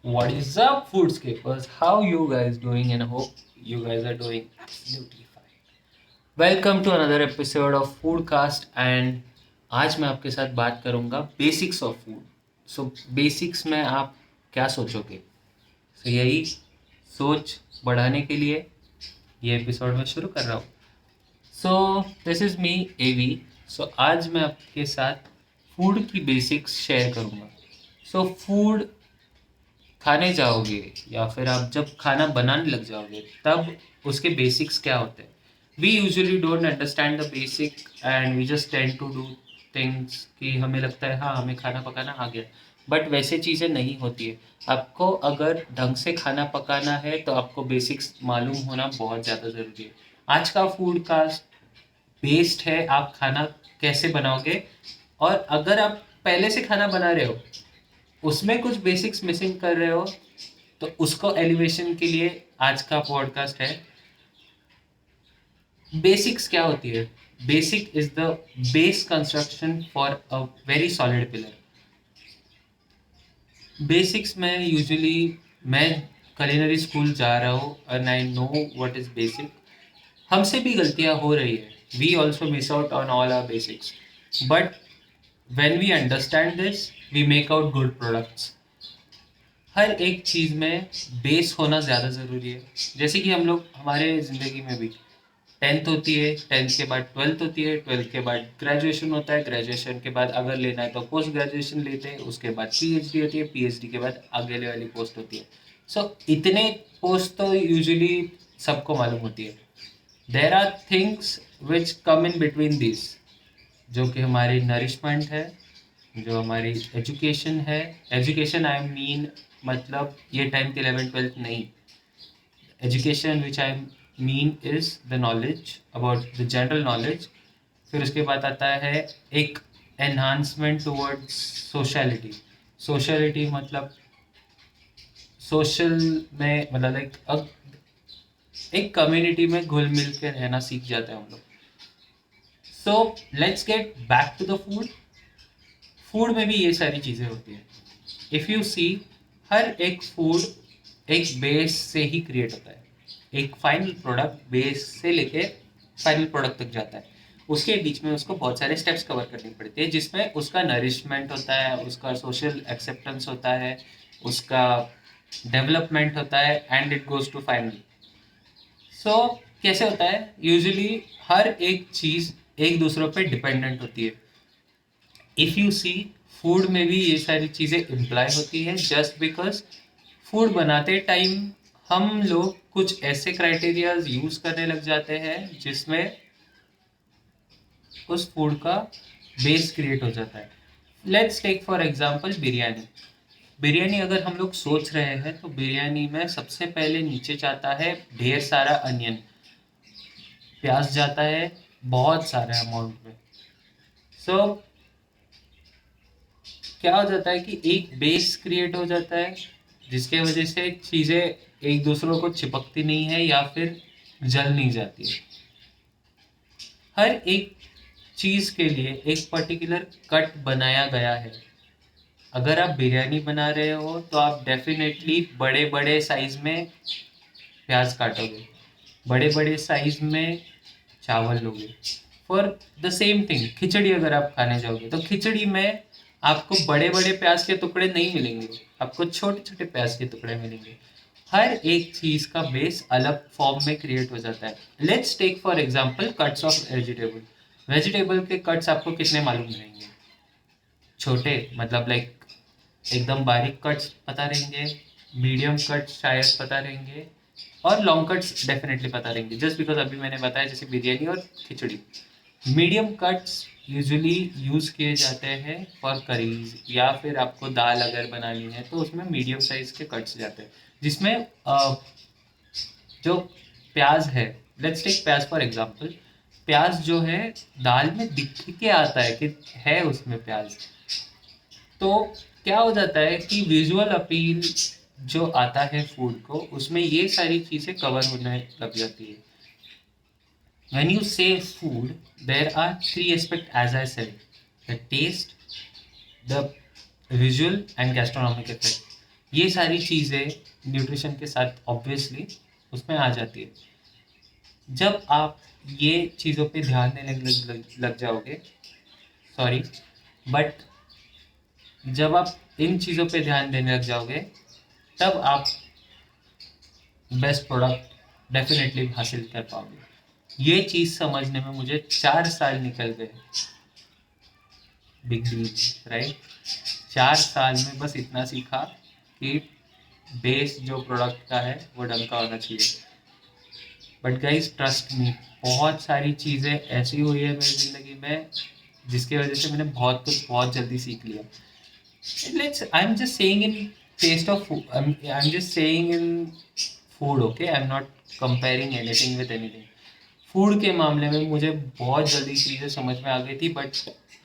What is up, Foodscapers? How you guys doing? And hope you guys are doing absolutely fine. Welcome to another episode of Foodcast and आज मैं आपके साथ बात करूंगा basics of food. So basics में आप क्या सोचोगे? सो यही सोच बढ़ाने के लिए ये एपिसोड मैं शुरू कर रहा हूँ. सो दिस इज़ मी एवी. सो आज मैं आपके साथ फूड की बेसिक्स शेयर करूँगा. सो फूड खाने जाओगे या फिर आप जब खाना बनाने लग जाओगे तब उसके बेसिक्स क्या होते हैं. We usually don't understand the basic and we just tend to do things कि हमें लगता है हाँ हमें खाना पकाना आ गया. बट वैसे चीज़ें नहीं होती है. आपको अगर ढंग से खाना पकाना है तो आपको बेसिक्स मालूम होना बहुत ज़्यादा ज़रूरी है. आज का फूड कास्ट बेस्ड है आप खाना कैसे बनाओगे. और अगर आप पहले से खाना बना रहे हो उसमें कुछ बेसिक्स मिसिंग कर रहे हो तो उसको एलिवेशन के लिए आज का पॉडकास्ट है. बेसिक्स क्या होती है? Basic is the base construction for a very solid pillar. Basics में यूजुअली मैं culinary स्कूल जा रहा हूँ and I know what is basic. हमसे भी गलतियाँ हो रही है. We also miss out on all our basics. But when we understand this we make out good products. हर एक चीज़ में बेस होना ज़्यादा ज़रूरी है. जैसे कि हम लोग हमारे ज़िंदगी में भी टेंथ होती है, टेंथ के बाद ट्वेल्थ होती है, ट्वेल्थ के बाद ग्रेजुएशन होता है, ग्रेजुएशन के बाद अगर लेना है तो पोस्ट ग्रेजुएशन लेते हैं, उसके बाद पीएचडी होती है, पीएचडी के बाद आगे वाली पोस्ट होती है. सो इतने पोस्ट तो यूजुअली सबको मालूम होती है. There are things which come in between this जो कि हमारी नरिशमेंट है, जो हमारी एजुकेशन है. एजुकेशन आई मीन मतलब ये 10th 11th 12th नहीं. Education which I mean is the knowledge about the general knowledge. फिर उसके बाद आता है एक एनहांसमेंट टुवर्ड्स सोशलिटी. सोशलिटी मतलब सोशल में मतलब लाइक एक कम्युनिटी में घुल मिल के रहना सीख जाते हैं हम लोग. So let's get back to the food. Food में भी ये सारी चीज़ें होती हैं. इफ़ यू सी हर एक फूड एक बेस से ही क्रिएट होता है. एक फाइनल प्रोडक्ट बेस से लेके फाइनल प्रोडक्ट तक जाता है. उसके बीच में उसको बहुत सारे स्टेप्स कवर करनी पड़ती है जिसमें उसका नरिशमेंट होता है, उसका सोशल एक्सेप्टेंस होता है, उसका डेवलपमेंट होता है and it goes to final. So कैसे होता है? यूजुअली हर एक चीज़ एक दूसरों पे डिपेंडेंट होती है. इफ़ यू सी फूड में भी ये सारी चीज़ें इम्प्लाई होती है जस्ट बिकॉज फूड बनाते टाइम हम लोग कुछ ऐसे क्राइटेरियाज यूज़ करने लग जाते हैं जिसमें उस फूड का बेस क्रिएट हो जाता है. Let's take for example biryani. Biryani अगर हम लोग सोच रहे हैं तो बिरयानी में सबसे पहले नीचे जाता है ढेर सारा अनियन, प्याज जाता है बहुत सारे अमाउंट में. सो क्या हो जाता है कि एक बेस क्रिएट हो जाता है जिसके वजह से चीज़ें एक दूसरों को चिपकती नहीं है या फिर जल नहीं जाती है. हर एक चीज़ के लिए एक पर्टिकुलर कट बनाया गया है. अगर आप बिरयानी बना रहे हो तो आप डेफिनेटली बड़े बड़े साइज़ में प्याज काटोगे, बड़े बड़े साइज़ में चावल लोगे. फॉर द सेम थिंग खिचड़ी अगर आप खाने जाओगे तो खिचड़ी में आपको बड़े बड़े प्याज के टुकड़े नहीं मिलेंगे, आपको छोटे छोटे प्याज के टुकड़े मिलेंगे. हर एक चीज़ का बेस अलग फॉर्म में क्रिएट हो जाता है. Let's take for example cuts of vegetable. Vegetable के कट्स आपको कितने मालूम रहेंगे? छोटे मतलब लाइक एकदम बारीक कट्स पता रहेंगे, मीडियम कट्स शायद पता रहेंगे और लॉन्ग कट्स डेफिनेटली पता रहेंगे. जस्ट बिकॉज अभी मैंने बताया जैसे बिरयानी और खिचड़ी. मीडियम कट्स यूजुअली यूज़ किए जाते हैं फॉर करीज या फिर आपको दाल अगर बनानी है तो उसमें मीडियम साइज़ के कट्स जाते हैं जिसमें जो प्याज है. लेट्स टेक प्याज फॉर एग्जांपल. प्याज जो है दाल में दिख के आता है कि है उसमें प्याज. तो क्या हो जाता है कि विजुअल अपील जो आता है फूड को उसमें ये सारी चीज़ें कवर होने लग जाती है. When you say food, there are three aspects as I said: the taste, the visual, and gastronomic effect. ये सारी चीज़ें न्यूट्रिशन के साथ ऑब्वियसली उसमें आ जाती है। जब आप ये चीज़ों पे ध्यान देने लग जाओगे, सॉरी, बट जब आप इन चीज़ों पे ध्यान देने लग जाओगे, तब आप बेस्ट प्रोडक्ट डेफिनेटली हासिल कर पाओगे। ये चीज़ समझने में मुझे 4 साल निकल गए। Big deal, right? 4 साल में बस इतना सीखा कि बेस जो प्रोडक्ट का है वो ढंग का होना चाहिए। बट गाइज ट्रस्ट मी, बहुत सारी चीज़ें ऐसी हुई है मेरी ज़िंदगी में जिसकी वजह से मैंने बहुत कुछ बहुत जल्दी सीख लिया। I am just saying in taste of food, I am just saying in food, okay? I am not comparing anything with anything. Food के मामले में मुझे बहुत जल्दी चीज़ें समझ में आ गई थी, बट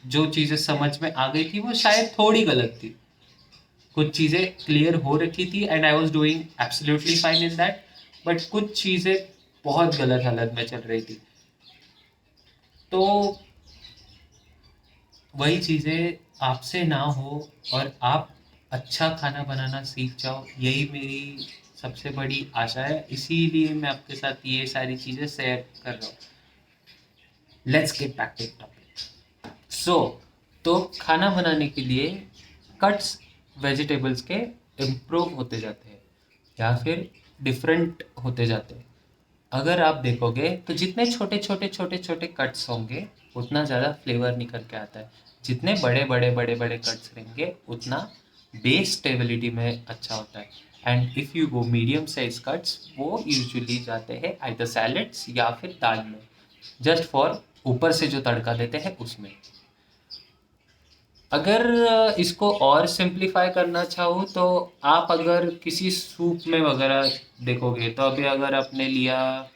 जो चीज़ें समझ में आ गई थी वो शायद थोड़ी गलत थी। कुछ चीज़ें क्लियर हो रखी थी and I was doing absolutely fine in that, but कुछ चीज़ें बहुत गलत हालत में चल रही थी। तो वही चीज़ें आपसे ना हो और आप अच्छा खाना बनाना सीख जाओ, यही मेरी सबसे बड़ी आशा है। इसीलिए मैं आपके साथ ये सारी चीज़ें शेयर कर रहा हूँ। Let's get back to topic. So तो खाना बनाने के लिए कट्स वेजिटेबल्स के इम्प्रूव होते जाते हैं या फिर डिफरेंट होते जाते हैं। अगर आप देखोगे तो जितने छोटे छोटे छोटे छोटे कट्स होंगे उतना ज़्यादा फ्लेवर निकल के आता है। जितने बड़े बड़े बड़े बड़े कट्स रहेंगे उतना बेस स्टेबिलिटी में अच्छा होता है। And if you go medium size cuts, वो यूजुअली जाते हैं आइदर सैलड्स या फिर दाल में, जस्ट फॉर ऊपर से जो तड़का देते हैं उसमें। अगर इसको और सिंप्लीफाई करना चाहो तो आप अगर किसी सूप में वगैरह देखोगे, तो अभी अगर आपने लिया,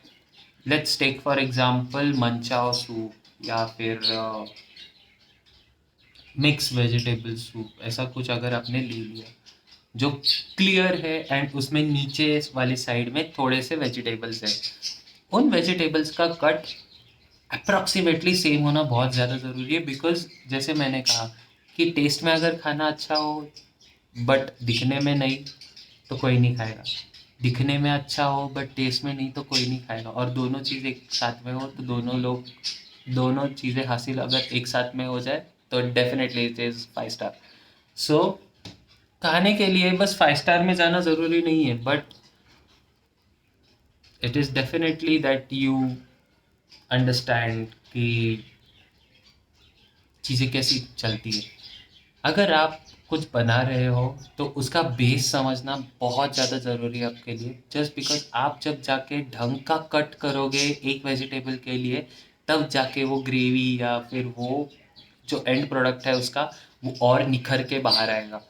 let's take for example manchow soup या फिर मिक्स वेजिटेबल सूप, ऐसा कुछ अगर आपने ले लिया जो क्लियर है एंड उसमें नीचे वाली साइड में थोड़े से वेजिटेबल्स हैं, उन वेजिटेबल्स का कट अप्रॉक्सीमेटली सेम होना बहुत ज़्यादा ज़रूरी है। बिकॉज जैसे मैंने कहा कि टेस्ट में अगर खाना अच्छा हो बट दिखने में नहीं, तो कोई नहीं खाएगा। दिखने में अच्छा हो बट टेस्ट में नहीं, तो कोई नहीं खाएगा। और दोनों चीज़ एक साथ में हो तो दोनों चीज़ें हासिल अगर एक साथ में हो जाए तो डेफिनेटली इट इज़ 5 स्टार। सो खाने के लिए बस 5 स्टार में जाना ज़रूरी नहीं है, but it is definitely that you understand कि चीज़ें कैसी चलती है। अगर आप कुछ बना रहे हो तो उसका बेस समझना बहुत ज़्यादा ज़रूरी है आपके लिए। जस्ट बिकॉज आप जब जाके ढंग का कट करोगे एक वेजिटेबल के लिए, तब जाके वो ग्रेवी या फिर वो जो एंड प्रोडक्ट है उसका वो और निखर के बाहर आएगा।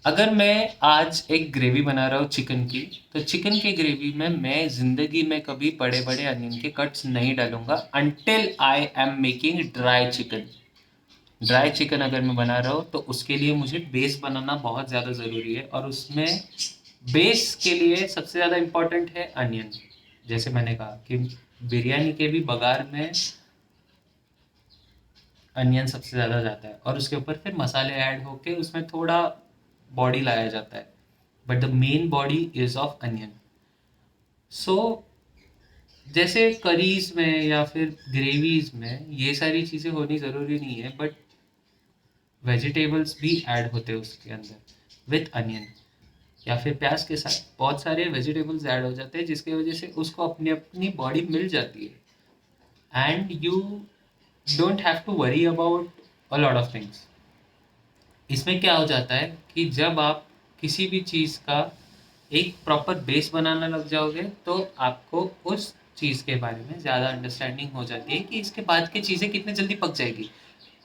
अगर मैं आज एक ग्रेवी बना रहा हूँ चिकन की, तो चिकन की ग्रेवी में मैं ज़िंदगी में कभी बड़े बड़े अनियन के कट्स नहीं डालूंगा until I am making dry chicken. Dry chicken अगर मैं बना रहा हूँ तो उसके लिए मुझे बेस बनाना बहुत ज़्यादा ज़रूरी है, और उसमें बेस के लिए सबसे ज़्यादा इम्पोर्टेंट है अनियन। जैसे मैंने कहा कि बिरयानी के भी बघार में अनियन सबसे ज़्यादा जाता है, और उसके ऊपर फिर मसाले ऐड होके उसमें थोड़ा बॉडी लाया जाता है, but the main body is of onion. So जैसे करीज में या फिर ग्रेवीज में ये सारी चीज़ें होनी ज़रूरी नहीं है, बट वेजिटेबल्स भी ऐड होते हैं उसके अंदर विथ अनियन, या फिर प्याज के साथ बहुत सारे वेजिटेबल्स ऐड हो जाते हैं जिसकी वजह से उसको अपनी अपनी बॉडी मिल जाती है and you don't have to worry about a lot of things. इसमें क्या हो जाता है कि जब आप किसी भी चीज़ का एक प्रॉपर बेस बनाना लग जाओगे तो आपको उस चीज़ के बारे में ज़्यादा अंडरस्टैंडिंग हो जाती है कि इसके बाद की चीज़ें कितने जल्दी पक जाएगी।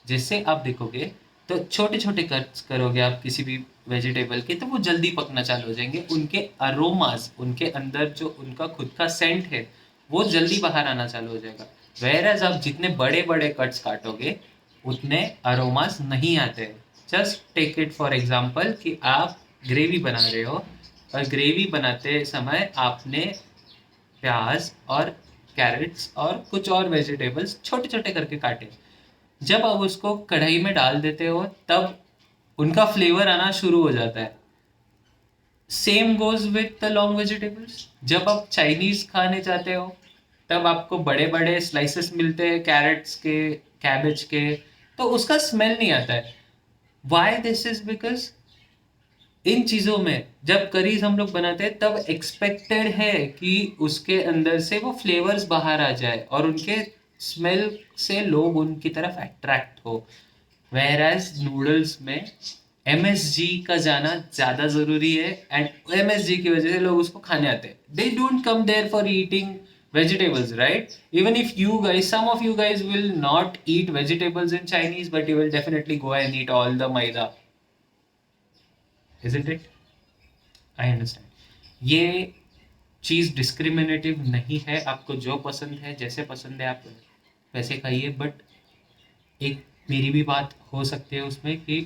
जिससे आप देखोगे तो छोटे छोटे कट्स करोगे आप किसी भी वेजिटेबल के, तो वो जल्दी पकना चालू हो जाएंगे। उनके अरोमास, उनके अंदर जो उनका खुद का सेंट है वो जल्दी बाहर आना चालू हो जाएगा। वेयरएज आप जितने बड़े बड़े कट्स काटोगे उतने अरोमास नहीं आते हैं। Just take it for example कि आप ग्रेवी बना रहे हो, और ग्रेवी बनाते समय आपने प्याज और कैरेट्स और कुछ और वेजिटेबल्स छोटे छोटे करके काटे। जब आप उसको कढ़ाई में डाल देते हो तब उनका फ्लेवर आना शुरू हो जाता है। Same goes with the long vegetables. जब आप चाइनीज खाने जाते हो तब आपको बड़े बड़े स्लाइसेस मिलते हैं कैरेट्स के, कैबेज के, तो उसका स्मेल नहीं आता है। Why this is because in चीज़ों में जब करीज हम लोग बनाते हैं तब एक्सपेक्टेड है कि उसके अंदर से वो फ्लेवर्स बाहर आ जाए और उनके स्मेल से लोग उनकी तरफ अट्रैक्ट हो। वेराज नूडल्स में एमएसजी का जाना ज़्यादा ज़रूरी है, एंड एमएसजी की वजह से लोग उसको खाने आते हैं। They don't come there for eating vegetables, right? Even if you guys, some of you guys will not eat vegetables in Chinese, but you will definitely go and eat all the maida, isn't it? I understand. ये चीज़ discriminative नहीं है, आपको जो पसंद है, जैसे पसंद है आप वैसे खाइए, बट एक मेरी भी बात हो सकती है उसमें कि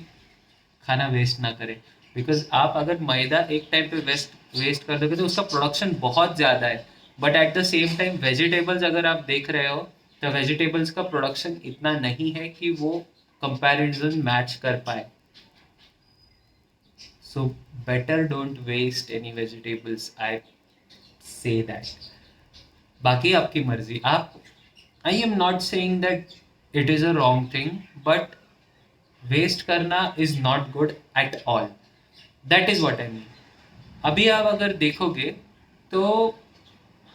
खाना वेस्ट ना करें। बिकॉज आप अगर मैदा एक टाइम पे वेस्ट कर दोगे तो उसका प्रोडक्शन बहुत ज़्यादा है, but at the same time vegetables अगर आप देख रहे हो तो वेजिटेबल्स का प्रोडक्शन इतना नहीं है कि वो कंपैरिजन मैच कर पाए। So better don't waste any vegetables, I say that. बाकी आपकी मर्जी। आप, I am not saying that it is a wrong thing, but waste करना is not good at all. That is what I mean. अभी आप अगर देखोगे तो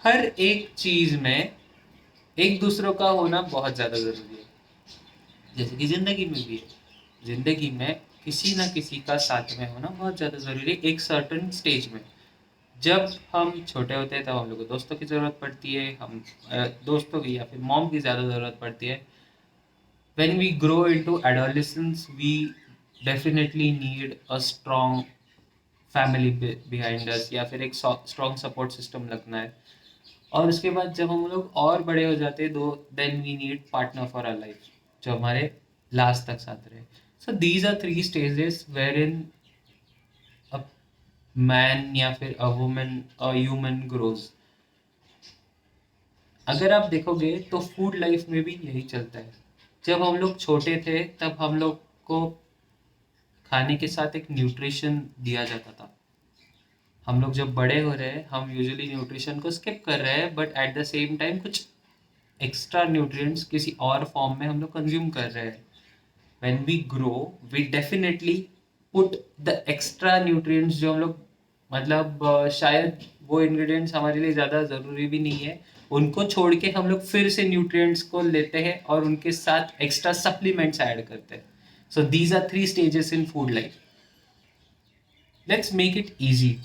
हर एक चीज में एक दूसरों का होना बहुत ज़्यादा ज़रूरी है। जैसे कि ज़िंदगी में भी है, ज़िंदगी में किसी ना किसी का साथ में होना बहुत ज़्यादा ज़रूरी है एक सर्टन स्टेज में। जब हम छोटे होते हैं तब हम लोग को दोस्तों की ज़रूरत पड़ती है, हम दोस्तों की या फिर मॉम की ज़्यादा ज़रूरत पड़ती है। when we grow into adolescence we definitely need a strong family behind us, या फिर एक strong support system लगना है। और उसके बाद जब हम लोग और बड़े हो जाते हैं दो, then we need partner for our life जो हमारे लास्ट तक साथ रहे। So these are 3 stages where in a man या फिर a woman a human grows. अगर आप देखोगे तो फूड लाइफ में भी यही चलता है। जब हम लोग छोटे थे तब हम लोग को खाने के साथ एक न्यूट्रिशन दिया जाता था। हम लोग जब बड़े हो रहे हैं हम यूजुअली न्यूट्रिशन को स्किप कर रहे हैं, but at the same time कुछ एक्स्ट्रा न्यूट्रिएंट्स किसी और फॉर्म में हम लोग कंज्यूम कर रहे हैं। When we grow we definitely put the extra nutrients जो हम लोग, मतलब शायद वो इंग्रेडिएंट्स हमारे लिए ज़्यादा ज़रूरी भी नहीं है, उनको छोड़ के हम लोग फिर से न्यूट्रिएंट्स को लेते हैं और उनके साथ एक्स्ट्रा सप्लीमेंट्स ऐड करते हैं। So these are 3 stages in food life. Let's make it easy.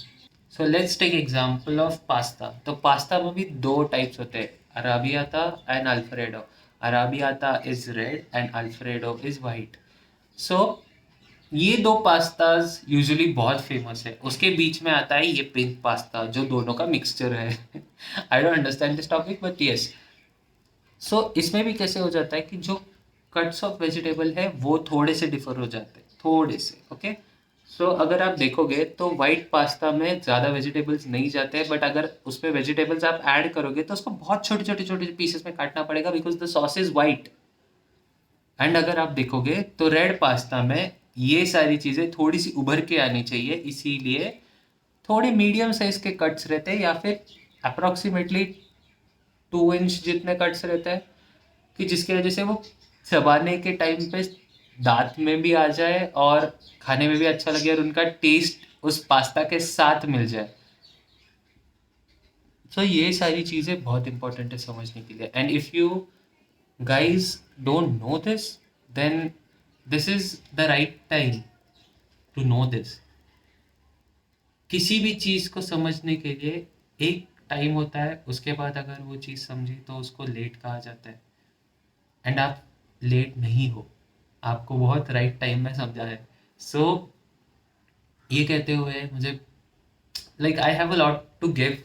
So let's take example of pasta. तो पास्ता में भी 2 टाइप्स होते हैं, arrabbiata and alfredo. Arrabbiata is red and alfredo is white. So ये 2 pastas usually बहुत famous है। उसके बीच में आता है ये पिंक पास्ता जो दोनों का मिक्सचर है। I don't understand this topic but yes. So इसमें भी कैसे हो जाता है कि जो कट्स ऑफ वेजिटेबल है वो थोड़े से डिफर हो जाते हैं, थोड़े से, ओके। सो अगर आप देखोगे तो वाइट पास्ता में ज़्यादा वेजिटेबल्स नहीं जाते हैं, बट अगर उसमें वेजिटेबल्स आप ऐड करोगे तो उसको बहुत छोटे छोटे छोटे पीसेस में काटना पड़ेगा because the sauce is white. And अगर आप देखोगे तो रेड पास्ता में ये सारी चीज़ें थोड़ी सी उभर के आनी चाहिए, इसीलिए थोड़े मीडियम साइज के कट्स रहते हैं, या फिर अप्रोक्सीमेटली 2 इंच जितने कट्स रहते हैं, कि जिसकी वजह से वो चबाने के टाइम पे दांत में भी आ जाए और खाने में भी अच्छा लगे और उनका टेस्ट उस पास्ता के साथ मिल जाए। सो ये सारी चीज़ें बहुत इंपॉर्टेंट है समझने के लिए। And if you guys don't know this, then this is the right time to know this। किसी भी चीज़ को समझने के लिए एक टाइम होता है, उसके बाद अगर वो चीज़ समझी तो उसको लेट कहा जाता है। एंड आप लेट नहीं हो, आपको बहुत राइट टाइम में समझा है। सो ये कहते हुए मुझे, like I have a lot to give,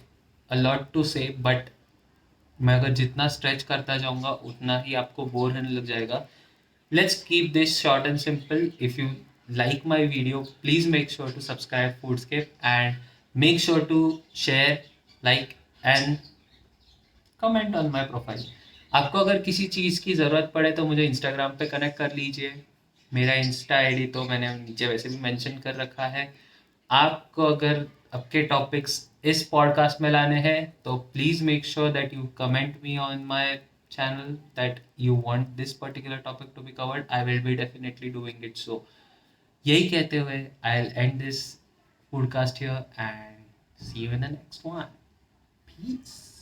a lot to say, but मैं अगर जितना स्ट्रेच करता जाऊंगा उतना ही आपको बोर होने लग जाएगा। Let's keep this short and simple. If you like my video, please make sure to subscribe Foodscape and make sure to share, like and comment on my profile। आपको अगर किसी चीज़ की ज़रूरत पड़े तो मुझे इंस्टाग्राम पे कनेक्ट कर लीजिए। मेरा इंस्टा आईडी तो मैंने नीचे वैसे भी मेंशन कर रखा है। आपको अगर आपके टॉपिक्स इस पॉडकास्ट में लाने हैं, तो please make sure that you comment me on my channel that you want this particular topic to be covered. I will be definitely doing it. So यही कहते हुए I'll end this podcast here and see you in the next one. Peace.